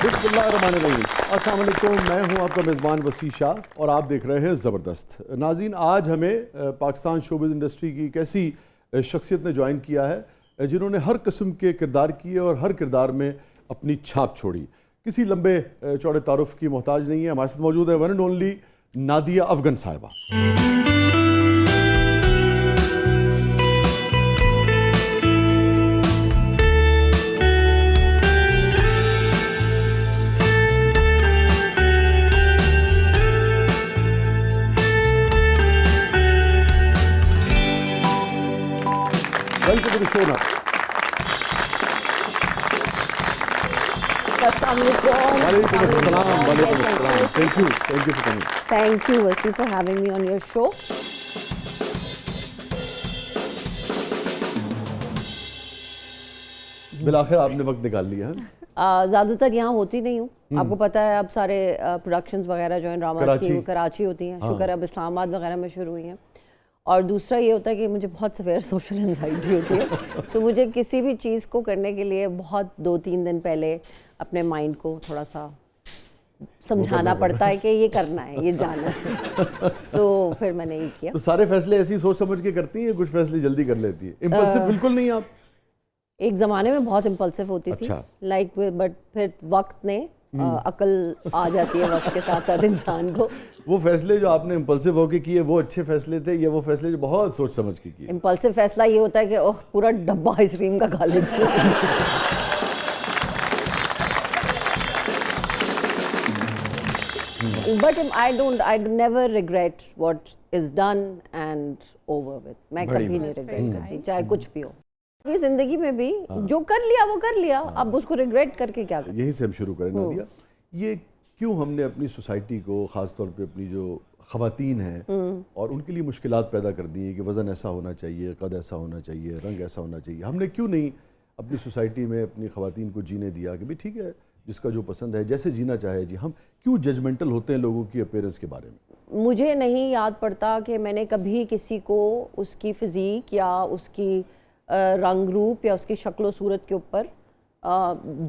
बिस्मिल्लाहिर्रहमानिर्रहीम। अस्सलाम वालेकुम, मैं हूं आपका मेज़बान वसी शाह और आप देख रहे हैं ज़बरदस्त। नाज़रीन, आज हमें पाकिस्तान शोबिज़ इंडस्ट्री की एक ऐसी शख्सियत ने ज्वाइन किया है जिन्होंने हर किस्म के किरदार किए और हर किरदार में अपनी छाप छोड़ी। किसी लंबे चौड़े तारुफ की मोहताज नहीं है। हमारे साथ मौजूद है one and only Nadia Afgan sahiba. Welcome to the show. वालेकुम अस्सलाम। वालेकुम अस्सलाम। Thank you for coming. Thank you, Wasi, for having me on your show. बिलाखिर आपने वक्त निकाल लिया है। ज़्यादातर यहाँ होती नहीं हूँ। आपको पता है अब सारे प्रोडक्शंस वगैरह जो हैं ड्रामास की कराची होती हैं। शुक्र है अब इस्लामाबाद वगैरह में शुरू हुई हैं। और दूसरा ये होता है कि मुझे बहुत सवेर सोशल एंजाइटी होती है। सो मुझे किसी भी चीज़ को करने के लिए बहुत 2-3 दिन पहले अपने माइंड को थोड़ा सा समझाना पड़ता है कि ये करना है, ये जाना है। सो फिर मैंने ये किया। तो सारे फैसले ऐसी सोच समझ के करती हैं, कुछ फैसले जल्दी कर लेती है? इम्पल्सिव बिल्कुल नहीं आप? एक ज़माने में बहुत इम्पल्सिव होती थी, लाइक, बट फिर वक्त ने अकल आ जाती है वक्त के साथ साथ इंसान को। वो फैसले जो आपने इम्पल्सिव होके किए वो अच्छे फैसले थे या वो फैसले जो बहुत सोच समझ के किए? इम्पल्सिव फैसला ये होता है कि ओह पूरा डब्बा आइसक्रीम का खा लेती हूँ। But I never regret what is done and over with. मैं कभी नहीं रिग्रेट करती, चाहे कुछ भी हो। ये जिंदगी में भी जो कर लिया वो कर लिया, अब उसको रिग्रेट करके क्या करें। यहीं से हम शुरू करें नादिया। ये क्यों हमने अपनी सोसाइटी को, ख़ास तौर पे अपनी जो ख़वातीन हैं और उनके लिए मुश्किलात पैदा कर दी है कि वज़न ऐसा होना चाहिए, कद ऐसा होना चाहिए, रंग ऐसा होना चाहिए। हमने क्यों नहीं अपनी सोसाइटी में अपनी ख़वातीन को जीने दिया कि भाई ठीक है, जिसका जो पसंद है जैसे जीना चाहे जी। हम क्यों जजमेंटल होते हैं लोगों की अपीयरेंस के बारे में? मुझे नहीं याद पड़ता कि मैंने कभी किसी को उसकी फिज़ीक या उसकी रंग रूप या उसकी शक्ल सूरत के ऊपर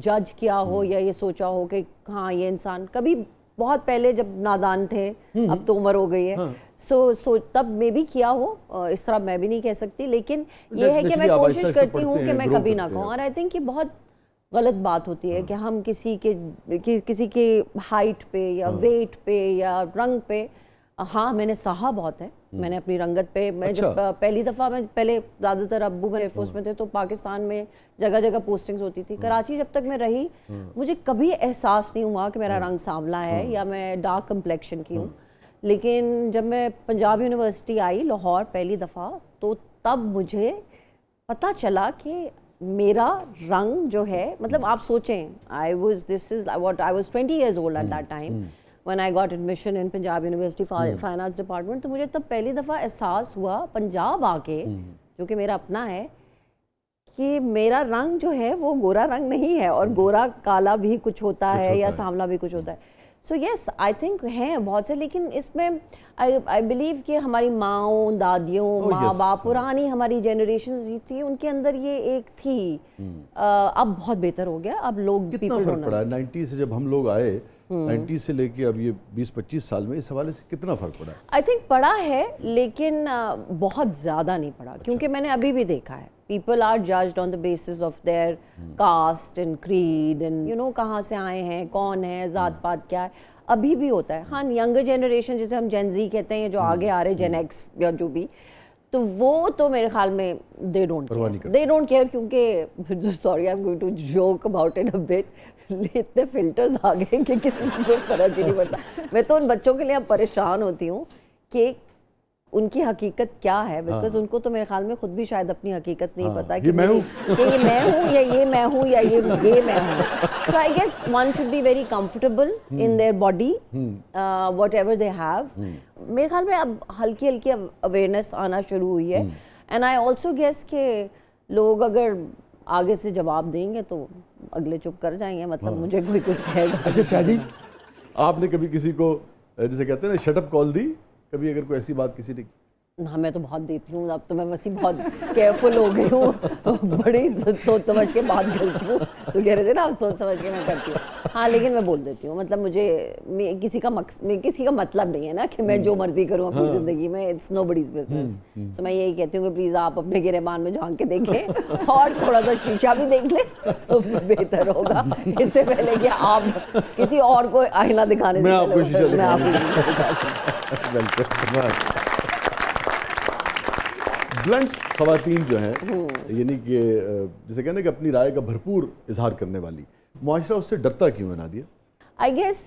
जज किया हो या ये सोचा हो कि हाँ ये इंसान। कभी बहुत पहले जब नादान थे, अब तो उम्र हो गई है, सो तब मैं भी किया हो, इस तरह मैं भी नहीं कह सकती। लेकिन ये है कि मैं कोशिश करती हूँ कि मैं कभी ना कहूँ। और आई थिंक ये बहुत गलत बात होती है कि हम किसी के हाइट पे या वेट पे या रंग पे, हाँ मैंने सहा बहुत है, मैंने अपनी रंगत पे, मैं जब पहली दफ़ा, मैं पहले ज़्यादातर अब्बू में एयरफोर्स में थे तो पाकिस्तान में जगह जगह पोस्टिंग्स होती थी। कराची जब तक मैं रही मुझे कभी एहसास नहीं हुआ कि मेरा रंग सांवला है या मैं डार्क कम्प्लेक्शन की हूँ। लेकिन जब मैं पंजाब यूनिवर्सिटी आई लाहौर पहली दफ़ा, तो तब मुझे पता चला कि मेरा रंग जो है, मतलब आप सोचें, I was 20 years old at that time when I got admission in Punjab University Fine Arts Department। तो मुझे तब पहली दफ़ा एहसास हुआ पंजाब आके, जो कि मेरा अपना है, कि मेरा रंग जो है वो गोरा रंग नहीं है, और गोरा काला भी कुछ होता है या सांवला भी कुछ होता है। सो येस, आई थिंक हैं बहुत से, लेकिन इसमें आई बिलीव कि हमारी माँओं, दादियों, माँ बाप, पुरानी हमारी जनरेशन थी, उनके अंदर ये एक थी। अब बहुत बेहतर हो गया, अब लोग कितना फर्क पड़ा 90 से जब हम लोग आए, 90 से लेके अब ये 20-25 साल में इस हवाले से कितना फ़र्क पड़ा? आई थिंक पड़ा है, लेकिन बहुत ज़्यादा नहीं पड़ा। क्योंकि मैंने अभी भी देखा है, people are judged on the basis of their caste and creed एंड कहाँ से आए हैं, कौन है, ज़ात पात क्या है, अभी भी होता है। हाँ, यंगर जनरेशन जिसे हम जेन ज़ी कहते हैं, जो आगे आ रहे, जेन एक्स या जो भी, तो वो तो मेरे ख्याल में दे डोंट केयर, क्योंकि sorry I am going to joke about it a bit, इतने फिल्टर्स आ गए कि किसी को फर्क ही नहीं पड़ता। मैं तो उन बच्चों के लिए अब परेशान होती हूँ कि उनकी हकीकत क्या है, बिकॉज उनको तो मेरे ख्याल में खुद भी शायद अपनी हकीकत नहीं पता कि मैं हूँ या ये मैं हूँ या ये मैं हूँ। So I guess one should be very comfortable in their body, whatever they have. मेरे ख्याल में अब हल्की हल्की अवेयरनेस आना शुरू हुई है। एंड आई ऑल्सो गेस के लोग अगर आगे से जवाब देंगे तो अगले चुप कर जाएंगे, मतलब मुझे कोई कुछ कहेगा। अच्छा शाह जी, आपने कभी किसी को, जैसे कहते हैं ना, शट अप कॉल दी? कभी अगर कोई ऐसी बात किसी ने? हाँ, मैं तो बहुत देती हूँ, अब तो मैं वैसे बहुत केयरफुल हो गई हूँ, बड़ी सोच समझ के बात करती हूँ। तो कह रहे थे ना, आप सोच समझ के मैं करती हूँ। हाँ, लेकिन मैं बोल देती हूँ, मतलब मुझे किसी का मतलब नहीं है ना कि मैं जो मर्जी करूँ अपनी ज़िंदगी में, इट्स नोबडीज़ बिजनेस। सो मैं यही कहती हूँ कि प्लीज़ आप अपने गिरेबान में झांक के देखें और थोड़ा सा शीशा भी देख लें तो बेहतर होगा, इससे पहले कि आप किसी और को आईना दिखाने मैं से आपको शीशा मैं आपको दिखाऊंगा। बिल्कुल। ब्लंट खवातीन जो हैं, यानी कि जैसे कहना कि अपनी राय का भरपूर इजहार करने वाली, मुआशरा उससे डरता क्यों है नादिया? आई गेस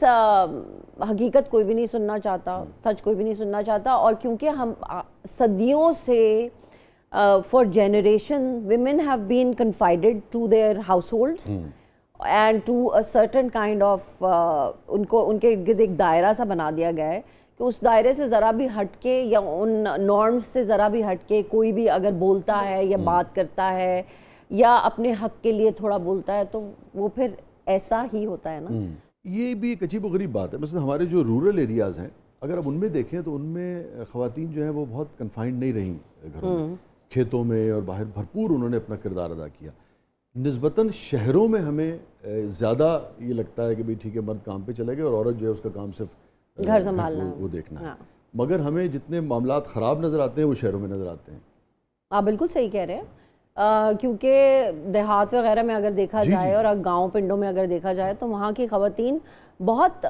हकीकत कोई भी नहीं सुनना चाहता, सच कोई भी नहीं सुनना चाहता। और क्योंकि हम सदियों से for generation women have been confined to their households and to a certain kind of, उनको उनके इर्द गिर्द एक दायरा सा बना दिया गया है कि उस दायरे से ज़रा भी हटके या उन नॉर्म्स से ज़रा भी हटके कोई भी अगर बोलता है या बात करता है या अपने हक के लिए थोड़ा बोलता है तो वो फिर ऐसा ही होता है ना। ये भी एक अजीब व गरीब बात है। मतलब हमारे जो रूरल एरियाज़ हैं, अगर अब उनमें देखें तो उनमें ख़वातीन जो हैं वो बहुत कन्फाइंड नहीं रहीं घरों में, खेतों में और बाहर भरपूर उन्होंने अपना किरदार अदा किया। निस्बतन शहरों में हमें ज़्यादा ये लगता है कि भाई ठीक है, मर्द काम पे चले गए और औरत जो है उसका काम सिर्फ घर संभालना वो देखना है। हाँ। मगर हमें जितने मामलात ख़राब नज़र आते हैं वो शहरों में नज़र आते हैं। आप बिल्कुल सही कह रहे हैं, क्योंकि देहात वगैरह में अगर देखा जाए और गांव पिंडों में अगर देखा जाए तो वहाँ की ख़वातीन बहुत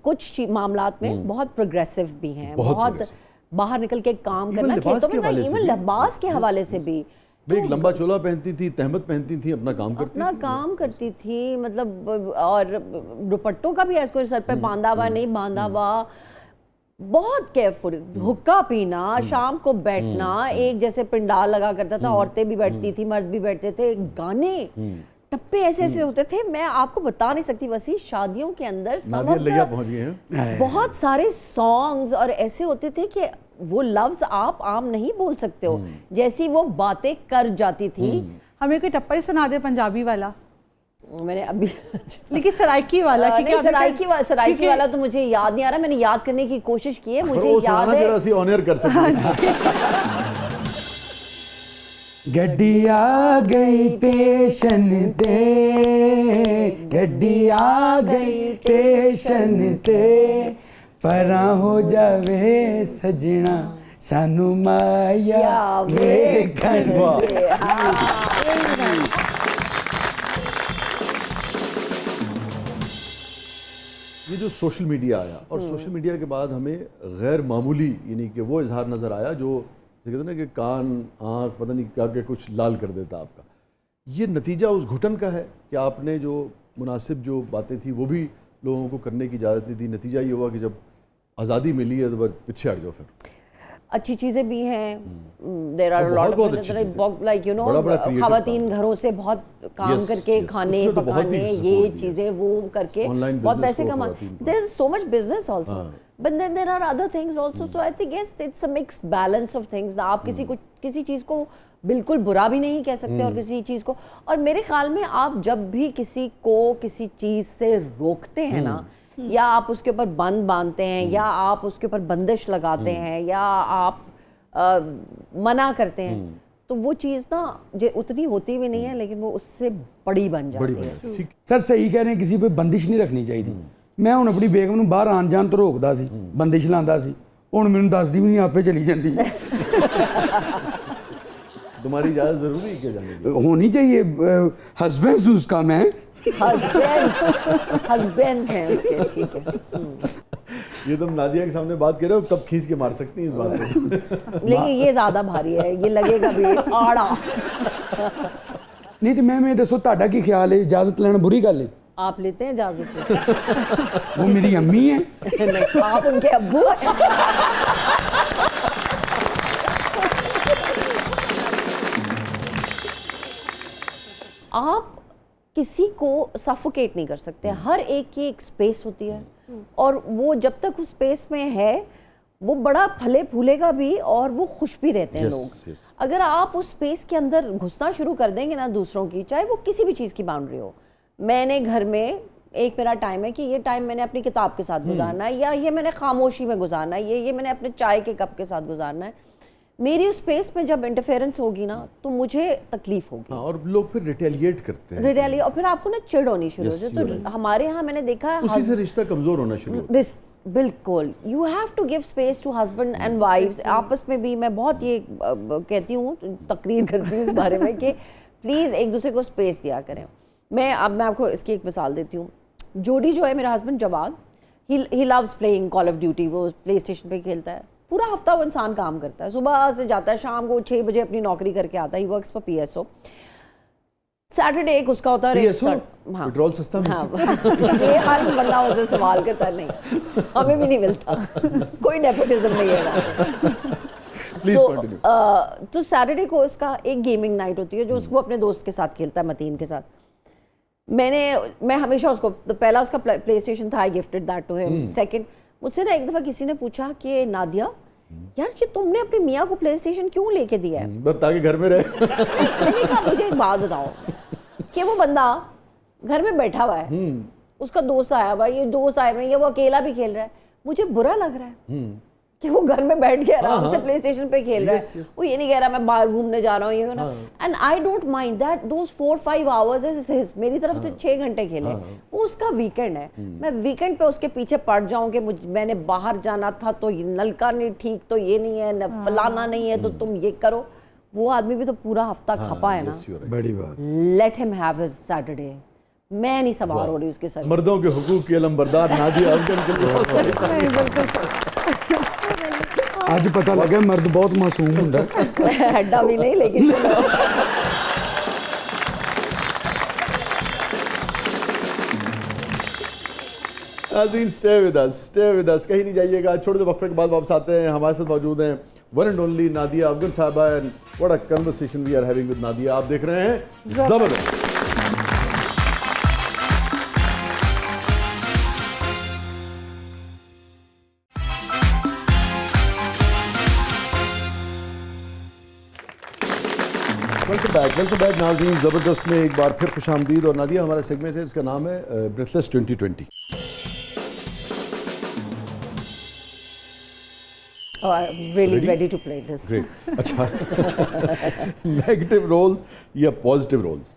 कुछ मामलात में बहुत प्रोग्रेसिव भी हैं, बहुत बाहर निकल के काम करना, खेतों में इवन लिबास के हवाले से भी। एक लंबा चोला पहनती थी, तहमत पहनती थी, अपना काम करती थी, मतलब और दुपट्टों का भी ऐसे सर पे बांधा हुआ नहीं बांधा हुआ, बहुत केयरफुल। हुक्का पीना, शाम को बैठना, एक जैसे पंडाल लगा करता था, औरतें भी बैठती थी, मर्द भी बैठते थे, गाने टप्पे ऐसे ऐसे होते थे, मैं आपको बता नहीं सकती। वैसी शादियों के अंदर पहुंच गए हैं, बहुत सारे सॉन्ग्स और ऐसे होते थे कि वो लफ्ज आप आम नहीं बोल सकते हो, जैसी वो बातें कर जाती थी। हमें कोई टप्पा ही सुना दे पंजाबी वाला। मैंने अभी लेकिन सराइकी वाला सराइकी वाला तो मुझे याद नहीं आ रहा, मैंने याद करने की कोशिश की है, मुझे याद है ऑनर कर सकते। गड्डी आ गई स्टेशन ते, गड्डी आ गई स्टेशन ते, परा हो जावे सजना सानू माया वेखण। ये जो सोशल मीडिया आया और सोशल मीडिया के बाद हमें गैर मामूली यानी कि वो इजहार नज़र आया जो कहते हैं ना कि कान आँख पता नहीं क्या क्या कुछ लाल कर देता आपका। ये नतीजा उस घुटन का है कि आपने जो मुनासिब जो बातें थी वो भी लोगों को करने की इजाज़त नहीं दी। नतीजा ये हुआ कि जब आज़ादी मिली है तो बस पीछे हट जाओ। फिर अच्छी चीज़ें भी हैं, there are lot of like you know ख़वातीन घरों से बहुत काम करके खाने पकाने ये चीज़ें वो करके बहुत पैसे कमाते, there is so much business also, but then there are other things also. So I think yes it's a mixed balance of things. आप किसी चीज़ को बिल्कुल बुरा भी नहीं कह सकते और किसी चीज़ को, और मेरे ख्याल में आप जब भी किसी को किसी चीज़ से रोकते हैं ना, या आप उसके ऊपर बंद बांधते हैं या आप उसके ऊपर बंदिश लगाते हैं या आप मना करते हैं, तो वो चीज़ ना उतनी होती भी नहीं है लेकिन वो उससे बड़ी बन जाती है। सर सही कह रहे हैं, किसी पे बंदिश नहीं रखनी चाहिए। मैं हुण अपनी बेगम नूं बाहर आन जान तो रोकदा सी, बंदिश लांदा सी, हुण मैनूं दसदी भी नहीं, आपे चली जांदी। तुम्हारी इजाज़त ज़रूरी है क्या जाने की? होनी चाहिए, हस्बैंड उसका मैं हस्बैंड्स हैं उसके, ठीक है। ये तुम नादिया के सामने बात कर रहे हो, कब खींच के मार सकती हैं इस बात को। लेकिन ये ज़्यादा भारी है, ये लगेगा भी आड़ा। नहीं तो मैं दसो तुहाडा की ख्याल है, इजाजत लेना बुरी गल है? आप लेते हैं इजाजत? वो मेरी अम्मी है। नहीं, आप उनके अब्बू हैं। आप किसी को सफोकेट नहीं कर सकते, हर एक की एक स्पेस होती है और वो जब तक उस स्पेस में है वो बड़ा फले फूलेगा भी और वो खुश भी रहते हैं लोग। अगर आप उस स्पेस के अंदर घुसना शुरू कर देंगे ना दूसरों की, चाहे वो किसी भी चीज़ की बाउंड्री हो। मैंने घर में एक मेरा टाइम है कि ये टाइम मैंने अपनी किताब के साथ गुजारना है, या ये मैंने खामोशी में गुजारना है, ये मैंने अपने चाय के कप के साथ गुजारना है। मेरी उस स्पेस में जब इंटरफेरेंस होगी ना तो मुझे तकलीफ होगी। हाँ, और लोग फिर रिटेलिएट करते हैं, रिटेलिएट, और फिर आपको ना चिढ़ होनी शुरू हो जाए। तो हमारे यहाँ मैंने देखा है उसी से रिश्ता कमजोर होना शुरू होता है। बिल्कुल, you have to give space to husband and wifes. आपस में भी मैं बहुत ये कहती हूँ, तकरीर करती हूँ इस बारे में कि प्लीज़ एक दूसरे को स्पेस दिया करें। मैं आपको इसकी एक मिसाल देती हूँ। जोडी जो है, मेरा husband Jawad, he loves playing Call of Duty, वो प्ले स्टेशन पे खेलता है। पूरा हफ्ता वो इंसान काम करता है, सुबह से जाता है, शाम को 6 बजे अपनी नौकरी करके आता है। He works for PSO। Saturday एक उसका होता है हाँ, पेट्रोल सस्ता मिल सकता है। ये हर बंदा मुझसे सवाल करता है, नहीं हमें भी नहीं मिलता, कोई नेपोटिज्म नहीं है। तो सैटरडे को उसका एक गेमिंग नाइट होती है जो उसको अपने दोस्त के साथ खेलता है, मतीन के साथ। मैं हमेशा उसको, तो पहला उसका प्ले स्टेशन था, I gifted that to him. Second, मुझसे ना एक दफ़ा किसी ने पूछा कि नादिया यार कि तुमने अपने मियाँ को प्ले स्टेशन क्यों लेके दिया है? बस ताकि घर में रहे। मैंने कहा मुझे एक बात बताओ कि वो बंदा घर में बैठा हुआ है, उसका दोस्त आया हुआ, ये दोस्त आए हुए, ये वो अकेला भी खेल रहा है, मुझे बुरा लग रहा है कि वो घर में बैठ के आराम से प्ले स्टेशन पे खेल रहा है। वो ये नहीं कह रहा मैं बाहर घूमने जा रहा हूँ, ये ना। And I don't mind that those 4-5 hours is मेरी तरफ से 6 घंटे खेले। वो उसका वीकेंड है, मैं वीकेंड पे उसके पीछे पड़ जाऊं कि मैंने बाहर जाना था तो ये नलका नहीं ठीक, तो ये नहीं है न फलाना नहीं है, तो तुम ये करो। वो आदमी भी तो पूरा हफ्ता खपा है ना। बड़ी बात। Let him have his Saturday. मैं नहीं सवार हो रही उसके सर। मर्दों के हुकूक की अलमबरदार नादिया अफगन के लिए बहुत सारी आज पता लगा मर्द बहुत मासूम होता है। हड्डा भी नहीं, लेकिन नाज़रीन स्टे विद अस, कहीं नहीं जाइएगा। छोटे से वक्फे के बाद वापस आते हैं। हमारे साथ मौजूद हैं one and only Nadia Afgan sahiba, and what a conversation we are having with Nadia. आप देख रहे हैं जबरदस्त। वेलकम बैक नाज़रीन, ज़बरदस्त में एक बार फिर खुशामदीद। और नादिया, हमारा सेगमेंट है, इसका नाम है Breathless 2020। really ready to play this. Great. अच्छा, नेगेटिव रोल्स या positive roles?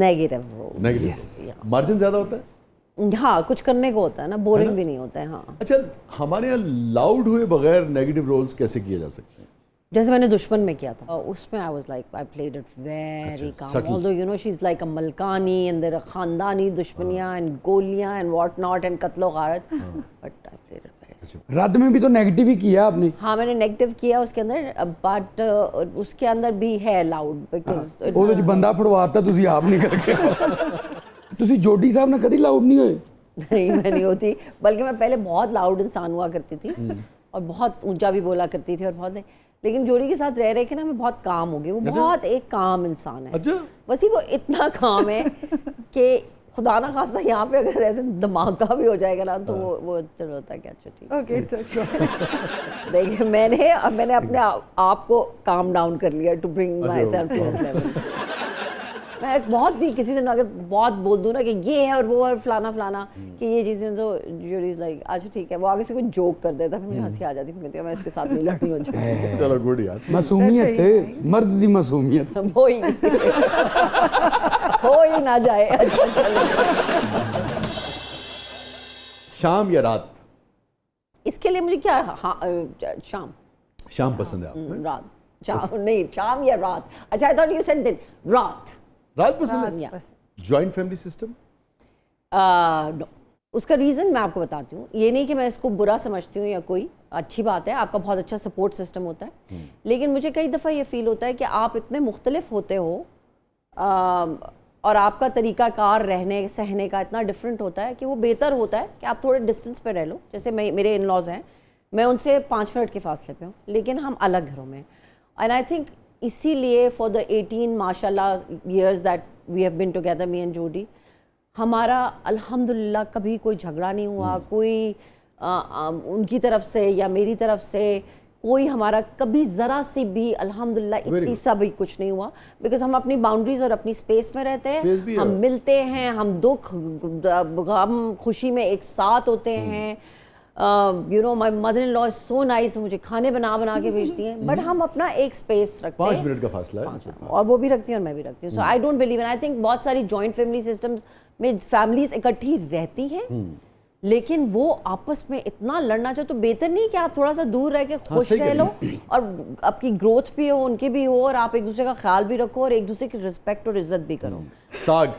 Negative role. Negative. Margin ज़्यादा होता है? हाँ, कुछ करने को होता है ना, बोरिंग भी नहीं होता है। हाँ, अच्छा, हमारे यहाँ लाउड हुए बगैर नेगेटिव रोल्स कैसे किए जा सकते हैं? जैसे मैंने दुश्मन में किया था, उसमें I was like I played it very calm, although you know she is like a मलकानी एंड देयर खानदानी दुश्मनियां एंड गोलियां एंड व्हाट नॉट एंड कत्लो गारत, but I played it very. रद्द में भी तो नेगेटिव ही किया आपने। हाँ, मैंने नेगेटिव किया उसके अंदर, बट उसके अंदर भी है लाउड, बिकॉज ਉਹਦੇ ਚ ਬੰਦਾ ਫੜਵਾਤਾ ਤੁਸੀਂ ਆਪ ਨਹੀਂ ਕਰਕੇ। ਤੁਸੀਂ ਜੋਡੀ ਸਾਹਿਬ ਨਾਲ ਕਦੀ ਲਾਊਡ ਨਹੀਂ ਹੋਏ? नहीं, मैं नहीं होती, बल्कि मैं पहले बहुत लाउड इंसान हुआ करती थी और बहुत ऊंचा भी बोला करती थी और बहुत, लेकिन जोड़ी के साथ रह के ना मैं बहुत काम हो गई। वो बहुत एक काम इंसान है। अच्छा, बस ही वो इतना काम है कि खुदा ना खास्ता यहाँ पे अगर ऐसे धमाका भी हो जाएगा ना तो वो चलो होता है कि अच्छा ठीक है। Okay, it's okay. देखिए, मैंने अपने आप को काम डाउन कर लिया to bring myself to this level. मैं बहुत भी किसी दिन अगर बहुत बोल दूँ ना कि ये है और वो और फलाना फलाना कि ये चीज़ें, तो यूरीज लाइक अच्छा ठीक है, वो आगे से कोई जोक कर देता, फिर मुझे हंसी आ जाती, फिर कहती हूँ मैं इसके साथ नहीं लड़नी हो जाती। चलो गुड यार। मासूमियत है, मर्द दी मासूमियत। हो ही ना जाए। अच्छा चलो, शाम या रात? इसके लिए मुझे क्या, हाँ शाम। शाम पसंद है आपको? रात, शाम नहीं, शाम या रात। अच्छा, आई थॉट यू सेड दिन, रात। रात पसंद है? या जॉइंट फैमिली सिस्टम? नो, उसका रीज़न मैं आपको बताती हूँ। ये नहीं कि मैं इसको बुरा समझती हूँ या कोई, अच्छी बात है, आपका बहुत अच्छा सपोर्ट सिस्टम होता है, लेकिन मुझे कई दफ़ा ये फील होता है कि आप इतने मुख्तलिफ होते हो और आपका तरीक़ाकार रहने सहने का इतना डिफरेंट होता है कि वो बेहतर होता है कि आप थोड़े डिस्टेंस पे रह लो। जैसे मेरे इन लॉज हैं, मैं उनसे 5 मिनट के फासले पे हूँ, लेकिन हम अलग घरों में। एंड आई थिंक इसीलिए फॉर द 18 माशाल्लाह years that we have been together, me and Jodie, हमारा अल्हम्दुलिल्लाह कभी कोई झगड़ा नहीं हुआ, कोई उनकी तरफ से या मेरी तरफ से कोई हमारा कभी ज़रा सी भी अल्हम्दुलिल्लाह इतनी सा भी कुछ नहीं हुआ, बिकॉज हम अपनी बाउंड्रीज और अपनी स्पेस में रहते हैं, Space भी है। हम मिलते हैं, हम दुख गम खुशी में एक साथ होते हैं। You know my mother in law is so nice, मुझे खाने बना बना के भेजती हैं, बट हम अपना एक स्पेस रखते 5 हैं, मिनट का फासला है। और वो भी रखती हैं और मैं भी रखती हूँ। So I don't believe in, I think बहुत सारी जॉइंट फैमिली सिस्टम्स में फैमिलीज इकट्ठी रहती हैं, लेकिन वो आपस में इतना लड़ना चाहो तो बेहतर नहीं कि आप थोड़ा सा दूर रह के खुश सही रह कह लो, और आपकी ग्रोथ भी हो, उनकी भी हो, और आप एक दूसरे का ख्याल भी रखो और एक दूसरे की रिस्पेक्ट और इज्जत भी करो। Saag,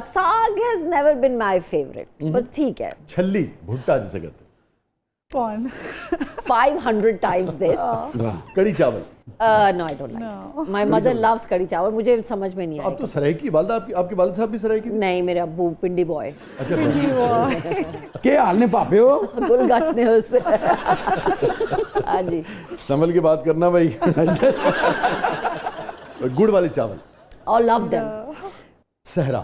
saag has never been my favourite, बस ठीक है। छल्ली, भुट्टा जिसे कहते हैं, Fun. 500 times this. कड़ी चावल। No, I don't like. My mother loves कड़ी चावल, मुझे समझ में नहीं अब आया। तो सरायकी वालदा, आपके वालिद साहब भी सरायकी थे? नहीं, मेरे अब्बू पिंडी बॉय, अच्छा, के हाल ने पापे हो? गुलगश ने उससे। हाँ जी। संभल के बात करना भाई। गुड़ वाले चावल। All love them. सहरा।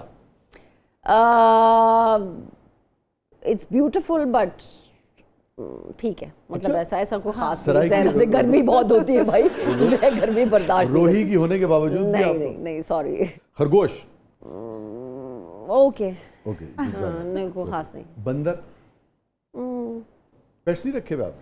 It's beautiful but ठीक है, मतलब अच्छा? ऐसा कोई खास सराय नहीं। की सहरा से गर्मी बहुत होती है भाई, मैं गर्मी बर्दाश्त नहीं रोही की होने के बावजूद भी नहीं आप नहीं नहीं सॉरी। खरगोश। ओके, ओके, नहीं कोई खास नहीं। बंदर। पेट्स नहीं रखे हुए आप?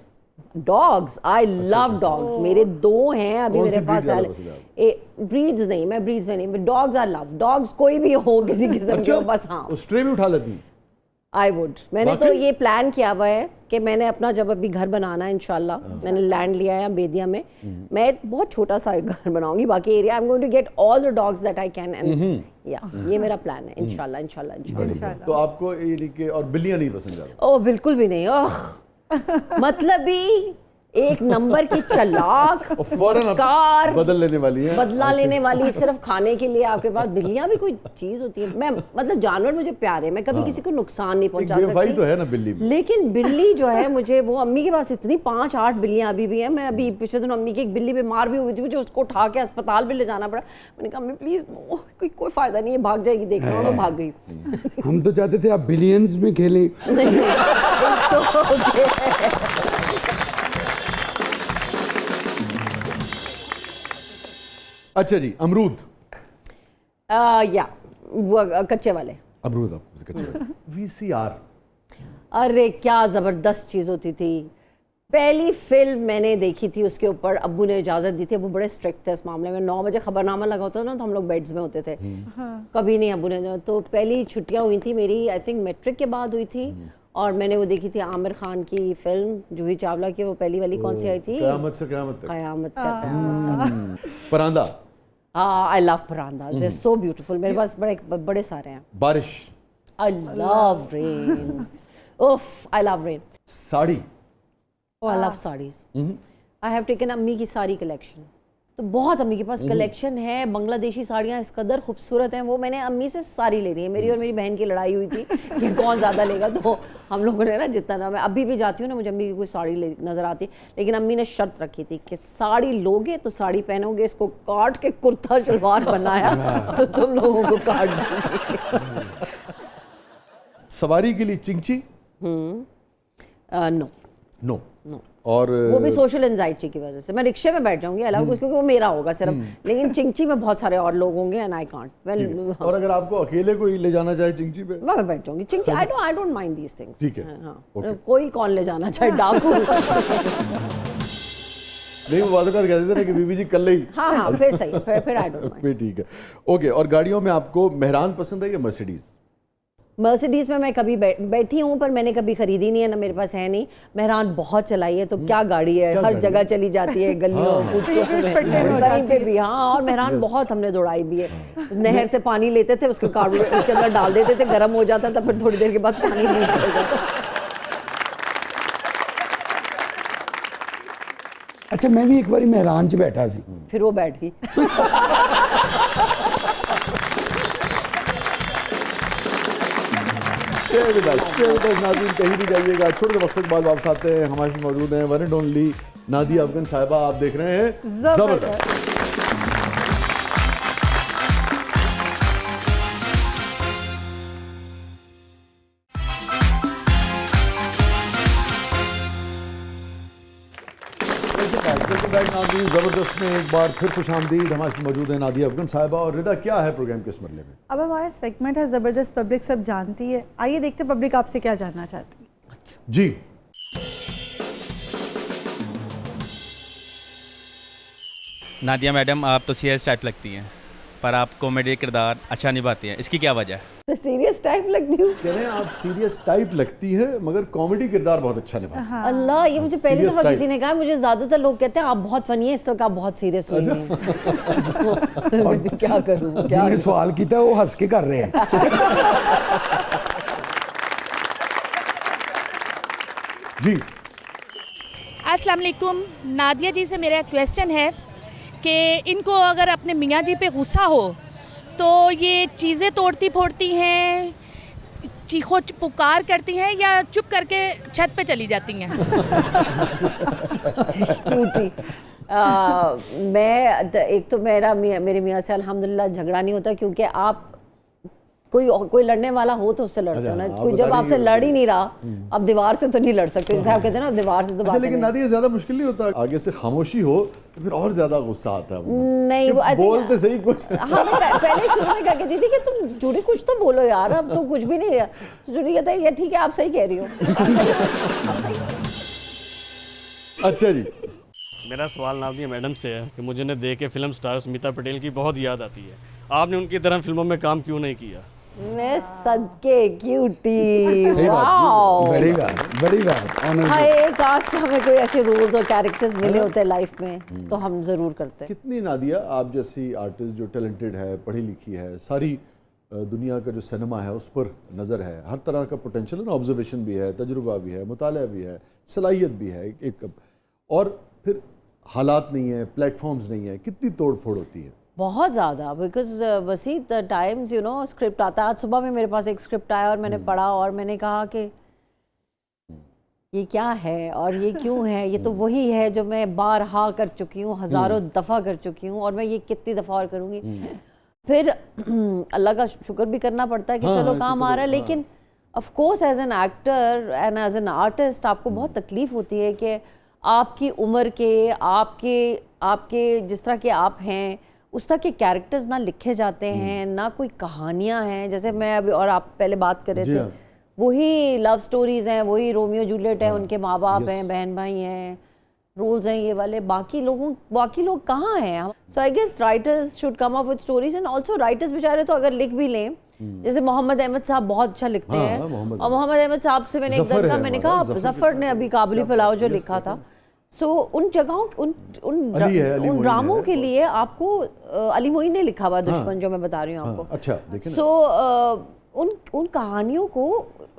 डॉग्स, आई लव डॉग्स, मेरे 2 हैं अभी कौन सी मेरे पास। breed ज्यादा पसंद है आपको? ब्रीड्स नहीं, मैं ब्रीड्स में नहीं, डॉग्स आई लव डॉग्स, कोई भी हो किसी किस्म के हो, बस हाँ तो स्ट्रे भी उठा लेती हैं? I would. मैंने तो वाकई? ये प्लान किया हुआ है कि मैंने अपना जब अभी घर बनाना है इंशाल्लाह, मैंने लैंड लिया है बेदिया में, मैं एक बहुत छोटा सा एक घर बनाऊंगी, बाकी area I am going to get all the dogs that I can, and या ये मेरा प्लान है इंशाल्लाह इंशाल्लाह इंशाल्लाह। तो आपको ये नहीं कि और बिल्लियां नहीं पसंद ज्यादा? ओह बिल्कुल भी नहीं, ओह मतलब भी एक नंबर की चालाक, और फौरन आप कार बदल लेने वाली हैं? बदला लेने वाली, सिर्फ खाने के लिए आपके पास। बिल्लियां भी कोई चीज होती है, मैं मतलब जानवर मुझे प्यारे, मैं कभी किसी को नुकसान नहीं एक पहुंचा बेवफाई सकती, तो है ना बिल्ली में। लेकिन बिल्ली जो है मुझे, वो अम्मी के पास इतनी 5-8 बिल्लियां अभी भी हैं। मैं अभी पिछले दिन अम्मी की एक बिल्ली बीमार भी हुई थी, मुझे उसको उठा के अस्पताल भी ले जाना पड़ा। मैंने कहा अम्मी प्लीज नो, कोई फायदा नहीं है, भाग जाएगी, देखना। वो भाग गई। हम तो चाहते थे आप बिलियंस में खेलें। अच्छा जी, अमरूद। या वो कच्चे वाले अमरूद आप कच्चे। VCR। अरे क्या ज़बरदस्त चीज़ होती थी। पहली फिल्म मैंने देखी थी, उसके ऊपर अब्बू ने इजाज़त दी थी। अब्बू बड़े स्ट्रिक्ट थे इस मामले में। 9 बजे खबरनामा लगा होता था ना, तो हम लोग बेड्स में होते थे। कभी नहीं अब्बू ने। तो पहली छुट्टियाँ हुई थी मेरी, आई थिंक मैट्रिक के बाद हुई थी, और मैंने वो देखी थी आमिर खान की फिल्म जूही चावला की, वो पहली वाली कौन सी आई थी? क़यामत से क़यामत तक। क़यामत Se Qayamat Tak. Paranda. I love paranda, they are so beautiful. मेरे पास बड़े सारे हैं। बारिश। आई लव रेन, उफ I love rain. Sari. Oh, I love sarees. I have taken अम्मी की साड़ी कलेक्शन, तो बहुत अम्मी के पास कलेक्शन है। बांग्लादेशी साड़ियाँ इस कदर खूबसूरत हैं, वो मैंने अम्मी से सारी ले रही है। मेरी और मेरी बहन की लड़ाई हुई थी कि कौन ज़्यादा लेगा, तो हम लोगों ने ना जितना ना, मैं अभी भी जाती हूँ ना, मुझे अम्मी की कोई साड़ी नज़र आती, लेकिन अम्मी ने शर्त रखी थी कि साड़ी लोगे तो साड़ी पहनोगे, इसको काट के कुर्ता शलवार बनाया तो तुम लोगों को काट देंगे। सवारी के लिए चिंची। No no. और वो भी सोशल एंजाइटी की वजह से। मैं रिक्शे में बैठ जाऊंगी अलावा कुछ, क्योंकि वो मेरा होगा सिर्फ, लेकिन चिंची में बहुत सारे और लोग होंगे एंड आई कांट। वेल, और अगर आपको अकेले कोई ले जाना चाहे चिंची पे? मैं बैठ जाऊंगी चिंची। I don't mind these things. ठीक है, हाँ, कोई कौन ले जाना चाहे, डाकू। नहीं, वो वादों का कहते थे ना कि बीबी जी कल ही। हाँ फिर सही, फिर आई डोंट माइंड। फिर ठीक है। ओके, और गाड़ियों में आपको मेहरान पसंद है या मर्सिडीज? मर्सिडीज में मैं कभी बैठी हूँ, पर मैंने कभी खरीदी नहीं है, ना मेरे पास है नहीं। मेहरान बहुत चलाई है, तो क्या गाड़ी है, हर जगह चली जाती है, गलियों कूचों में, कहीं पे भी। हाँ, और मेहरान बहुत हमने दौड़ाई भी है। नहर से पानी लेते थे, उसके उसके अंदर डाल देते थे, गर्म हो जाता था, फिर थोड़ी देर के बाद पानी नहीं निकल जाता। अच्छा, मैं भी एक बारी मेहरान च बैठा सी, फिर वो बैठ गई। नाज़रीन कहीं नहीं जाइएगा, छोटे वक्त के बाद वापस आते हैं। हमारे साथ मौजूद हैं one and only Nadia Afgan साहिबा। आप देख रहे हैं जबरदस्त। स्क्रीन ज़बरदस्त में एक बार फिर खुशामदीद। हमारे साथ मौजूद है नादिया अफगन साहिबा। और रिदा, क्या है प्रोग्राम के इस मरले में? अब हमारा सेगमेंट है ज़बरदस्त पब्लिक सब जानती है। आइए देखते हैं पब्लिक आपसे क्या जानना चाहती है। जी, नादिया मैडम, आप तो सीरियस टाइप लगती हैं, पर आप कॉमेडी किरदार अच्छा निभाती हैं, इसकी क्या वजह है? मैं सीरियस टाइप लगती हूँ? कह रहे हैं आप सीरियस टाइप लगती है मगर कॉमेडी किरदार बहुत अच्छा निभाती है। अल्लाह, ये मुझे पहली Serious दफा type. किसी ने कहा। मुझे ज्यादातर लोग कहते हैं आप बहुत फनी है, इस वक्त आप बहुत सीरियस हुई हैं। और क्या करूँ, क्या जिन्हें सवाल किया वो हंस के कर रहे हैं। जी, अस्सलाम वालेकुम। नादिया जी से मेरा क्वेश्चन है कि इनको अगर अपने मियाँ जी पे गुस्सा हो तो ये चीज़ें तोड़ती फोड़ती हैं, चीखो पुकार करती हैं, या चुप करके छत पे चली जाती हैं? क्यूटी। एक तो मेरे मियाँ से अल्हम्दुलिल्लाह झगड़ा नहीं होता, क्योंकि आप कोई लड़ने वाला हो तो उससे लड़ते हो ना। आप कोई बता जब रही आपसे हैं। लड़ ही नहीं रहा, अब दीवार से तो नहीं लड़ सकते, जैसे आप कहते हैं ना, दीवार से तो अच्छा, बात लेकिन नहीं। नादिया ज़्यादा मुश्किल नहीं होता? आगे से खामोशी हो तो फिर और ज़्यादा गुस्सा आता है। नहीं, कि वो I think- बोलते सही कुछ। हाँ, मैं पहले शुरू में क्या कहती थी कि तुम जूड़ी कुछ तो बोलो यार, अब तो कुछ भी नहीं है। तो जूड़ी कहता है ये ठीक है, आप सही कह रही हो। अच्छा जी, मेरा सवाल नादिया मैडम से है कि मुझे उन्हें देख के फिल्म स्टार स्मिता पटेल की बहुत याद आती है। आपने उनकी तरह फिल्मों में काम क्यों नहीं किया? मैं सदके क्यूटी, सही बात, वाओ। बड़ी बात ऑनर। हाय, काश कि हमें कोई ऐसे रोल्स और कैरेक्टर्स मिले होते लाइफ में तो हम जरूर करते। कितनी नादिया आप जैसी आर्टिस्ट जो टैलेंटेड है, पढ़ी लिखी है, सारी दुनिया का जो सिनेमा है उस पर नज़र है, हर तरह का पोटेंशियल है ना, ऑब्जर्वेशन भी है, तजुर्बा भी है, मुताला भी है, सलाहियत भी है एक, और फिर हालात नहीं है, प्लेटफॉर्म्स नहीं है, कितनी तोड़ फोड़ होती है? बहुत ज़्यादा, बिकॉज वसी the times you know script आता है। आज सुबह में मेरे पास एक स्क्रिप्ट आया और मैंने पढ़ा और मैंने कहा कि ये क्या है और ये क्यों है, ये तो वही है जो मैं बारहा कर चुकी हूँ, हज़ारों दफ़ा कर चुकी हूँ, और मैं ये कितनी दफ़ा और करूँगी। फिर अल्लाह का शुक्र भी करना पड़ता है कि चलो काम आ रहा है, लेकिन of course as an actor and as an artist आपको बहुत तकलीफ़ होती है कि आपकी उम्र के, आपके जिस तरह के आप हैं उस तरह के कैरेक्टर्स ना लिखे जाते हैं, ना कोई कहानियाँ हैं। जैसे मैं अभी और आप पहले बात कर रहे जी थे, हाँ। वही लव स्टोरीज़ हैं, वही रोमियो जूलियट है, उनके माँ बाप हैं, बहन भाई हैं, रोल्स हैं ये वाले। बाकी लोग कहाँ हैं? So I guess writers should come up with stories, and also writers बेचारे तो अगर लिख भी लें, जैसे मोहम्मद अहमद साहब बहुत अच्छा लिखते हाँ, हैं, मोहम्मद और मोहम्मद अहमद साहब से मैंने एक ज़फ़र दिन कहा, है मैंने हमारा, कहा ज़फ़र जफ़र ने अभी काबुली पुलाव जो यस, लिखा था, ज़फ़र। सो उन जगहों अली है, अली उन मोइन ड्रामों है। के लिए आपको अली मोइन ने लिखा हुआ दुश्मन, जो मैं बता रही हूँ हाँ, आपको। अच्छा, देखें ना। सो उन कहानियों को,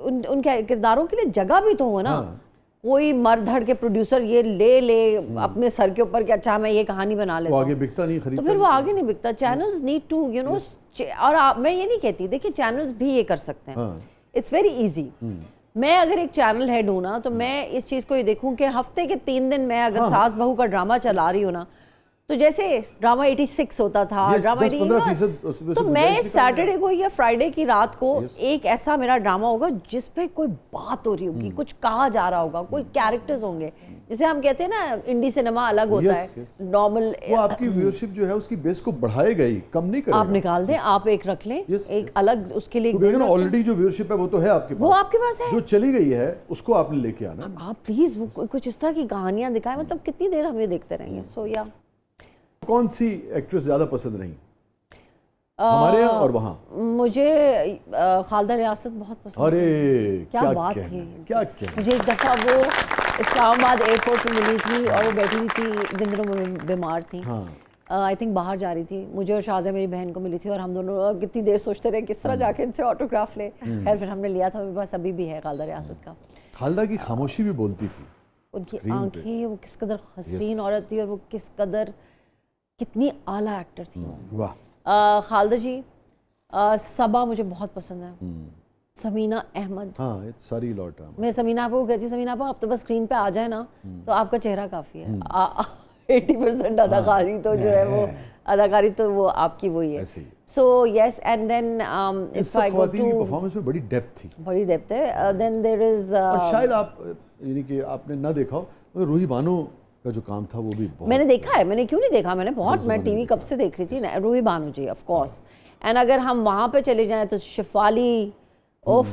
उन किरदारों के लिए जगह भी तो हो ना। हाँ। कोई मर धड़ के प्रोड्यूसर ये ले अपने सर के ऊपर कि अच्छा मैं ये कहानी बना लेता वो हूँ, आगे बिकता नहीं, तो खरीदता फिर वो नहीं। आगे नहीं बिकता। Channels need to you know, और मैं ये नहीं कहती, देखिए चैनल्स भी ये कर सकते हैं, हाँ। It's very easy. मैं अगर एक चैनल हेड हूँ ना, तो मैं इस चीज़ को ये देखूँ कि हफ्ते के 3 दिन मैं अगर सास बहू का ड्रामा चला रही हूँ ना, तो जैसे ड्रामा 86 होता था, Yes, ड्रामा 10-15% उसमें तो से मैं गुंजाइश निकालना। सैटरडे को या फ्राइडे की रात को Yes. एक ऐसा मेरा ड्रामा होगा जिस पे कोई बात हो रही होगी, कुछ कहा जा रहा होगा, कोई कैरेक्टर्स होंगे। जैसे हम कहते हैं ना, इंडी सिनेमा अलग होता Yes, है, yes. नॉर्मल वो आपकी व्यूअरशिप जो है उसकी बेस को बढ़ाएगा ही, कम नहीं करेगा। आप निकाल दें, आप एक रख लें, Yes, एक yes. अलग उसके लिए तो कहते हैं ना, ऑलरेडी जो व्यूअरशिप है वो तो है आपके पास, वो आपके पास है। जो चली गई है उसको आपने लेके आना। आप प्लीज वो कुछ इस तरह की कहानियां दिखाएं, मतलब कितनी देर हम ये देखते रहेंगे। सो या कौन सी एक्ट्रेस ज्यादा पसंद नहीं हमारे यहाँ और वहाँ? मुझे खालदा रियासत बहुत पसंद है। अरे क्या बात कहना, थी। क्या कहना। मुझे एक दफ़ा वो इस्लामाबाद एयरपोर्ट पे मिली थी और वो बैठी हुई थी, जिन दिनों में बीमार थी, हाँ, आई थिंक बाहर जा रही थी। मुझे और शाहज़ा मेरी बहन को मिली थी, और हम दोनों कितनी देर सोचते रहे किस तरह जाके इनसे ऑटोग्राफ ले। खैर फिर हमने लिया था, मेरे पास अभी भी है खालदा रियासत का। खालदा की खामोशी भी बोलती थी। उनकी Screen पे। आंखें, वो किस कदर हसीन Yes. औरत थी, और वो किस कदर कितनी आला एक्टर थी। वाह। खालदा जी, सबा मुझे बहुत पसंद है, समीना अहमद। हाँ, ये तो सारी लौट है। मैं समीना आपको कहती हूँ, समीना आप तो बस स्क्रीन पे आ जाए ना, तो आपका चेहरा काफ़ी है। 80% अदाकारी तो जो है वो अदाकारी तो वो आपकी वही है। ऐसे ही। सो यस, एंड देन इस इफ आई गो ख़वातीन की टू, परफॉर्मेंस में बड़ी डेप्थ थी, बड़ी डेप्थ है। देन देयर इज और शायद आप यानी कि आपने ना देखा हो, मगर रूही बानो का जो काम था वो भी बहुत मैंने देखा है, मैंने क्यों नहीं देखा, मैंने बहुत, मैं टीवी कब से देख रही थी ना, रूही बानो जी ऑफ कोर्स। एंड अगर हम वहाँ पे चले जाएं तो शिफाली, ओफ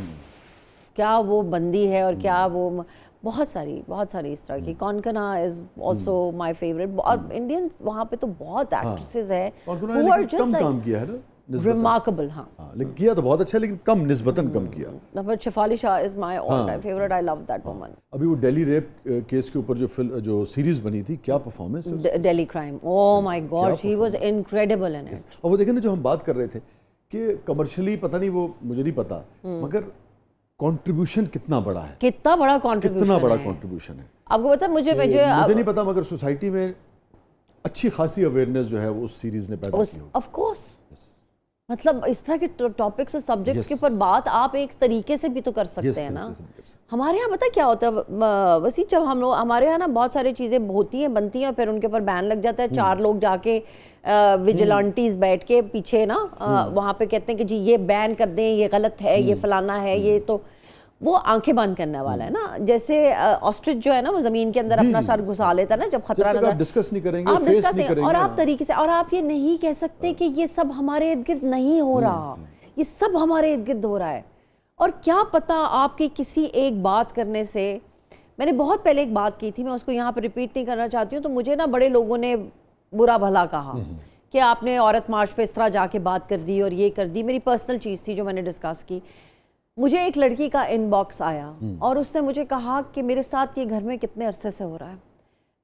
क्या वो बंदी है, और क्या वो बहुत सारी इस तरह की। Konkona is also my favourite. और इंडियन वहाँ पे तो बहुत एक्ट्रेसेस है कौनकना ने लेकिन कम काम किया है ना निस्बतन। रिमार्केबल। हाँ, लेकिन किया तो बहुत अच्छा है, लेकिन कम, निस्बतन कम किया। But Shefali Shah is my all time favourite, I love that woman. अभी वो दिल्ली रेप केस के ऊपर जो सीरीज बनी थी, क्या परफॉर्मेंस है Delhi crime, oh my God, she was incredible in it. और वो देखें ना, जो हम बात कर रहे थे कि कमर्शियली पता नहीं, वो मुझे नहीं पता, मगर कंट्रीब्यूशन कितना बड़ा है, कितना बड़ा कंट्रीब्यूशन, कितना बड़ा कंट्रीब्यूशन है। आपको पता है, मुझे मुझे नहीं पता, मगर सोसाइटी में अच्छी खासी अवेयरनेस जो है वो उस सीरीज ने पैदा की होगी। ऑफ कोर्स, मतलब इस तरह के टॉपिक्स और सब्जेक्ट्स के ऊपर बात आप एक तरीके से भी तो कर सकते हैं ना। हमारे यहाँ पता क्या होता है वसीम, जब हम लोग, हमारे यहाँ ना बहुत सारी चीज़ें होती हैं, बनती हैं, फिर उनके ऊपर बैन लग जाता है। 4 लोग जाके विजिलेंटीज बैठ के पीछे ना वहाँ पे कहते हैं कि जी ये बैन कर दें, ये गलत है, ये फलाना है, ये तो वो आंखें बंद करने वाला है ना। जैसे ऑस्ट्रिच जो है ना, वो जमीन के अंदर अपना सर घुसा लेता है ना जब खतरा नजर, आप डिस्कस नहीं करेंगे, आप फेस डिस्कस नहीं करेंगे, और आप तरीके से, और आप ये नहीं कह सकते कि ये सब हमारे इर्द गिर्द नहीं हो रहा, ये सब हमारे इर्द गिर्द हो रहा है। और क्या पता आपकी किसी एक बात करने से, मैंने बहुत पहले एक बात की थी, मैं उसको यहाँ पर रिपीट नहीं करना चाहती हूँ, तो मुझे ना बड़े लोगों ने बुरा भला कहा कि आपने औरत मार्च पे इस तरह जाके बात कर दी और ये कर दी। मेरी पर्सनल चीज़ थी जो मैंने डिस्कस की। मुझे एक लड़की का इनबॉक्स आया और उसने मुझे कहा कि मेरे साथ ये घर में कितने अरसे से हो रहा है,